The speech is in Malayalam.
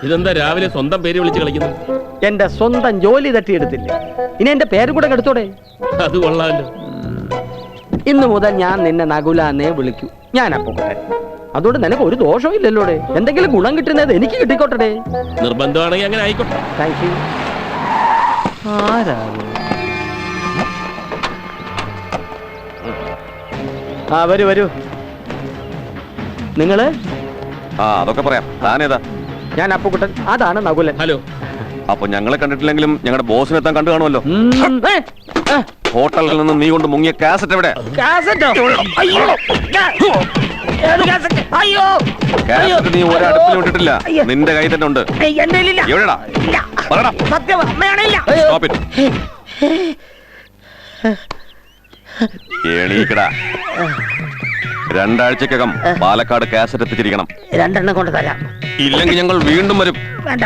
ഇതെന്താ രാവിലെ സ്വന്തം പേര് വിളിച്ച് കളിക്കുന്നു? എന്റെ സ്വന്തം ജോലി തട്ടിയെടുത്തില്ലേ, ഇനി എന്റെ പേര് കൂടെ കെടുത്തോടെ. അത് കൊള്ളാമല്ലോ. ഇന്ന് മുതൽ ഞാൻ നിന്നെ നകുലാന്നേ വിളിക്കൂ. ഞാൻ അപ്പുക്കുട്ടൻ. അതുകൊണ്ട് നിനക്ക് ഒരു ദോഷവും ഇല്ലല്ലോടെ. എന്തെങ്കിലും ഗുണം കിട്ടുന്നത് എനിക്ക് കിട്ടിക്കോട്ടെ. നിർബന്ധമാണെങ്കിൽ അങ്ങനെ ആയിക്കോട്ടെ. Thank you. ആരാണ്? ആ വരൂ വരൂ. നിങ്ങള്? അതൊക്കെ പറയാം. താനേതാ? ഞാൻ അപ്പുക്കുട്ടൻ, അതാണ് നകുലൻ. ഹലോ. അപ്പൊ ഞങ്ങളെ കണ്ടിട്ടില്ലെങ്കിലും ഞങ്ങളുടെ ബോസിനെ എത്താൻ കണ്ടു കാണുമല്ലോ. ഹോട്ടലിൽ നിന്ന് നീ കൊണ്ട് മുങ്ങിയ കാസറ്റ് എവിടെ? കാസറ്റ് നീ ഒരടുപ്പിലും ഇട്ടിട്ടില്ല, നിന്റെ കൈ തന്നെ ഉണ്ട്. എവിടെടാ? പറയടാ. Stop it. എണീക്കടാ. 2 ആഴ്ചക്കകം പാലക്കാട് കാസറ്റ് എത്തിച്ചിരിക്കണം. 2 എണ്ണം കൊണ്ട് തരാം. ഇല്ലെങ്കിൽ ഞങ്ങൾ വീണ്ടും വരും. വേണ്ട.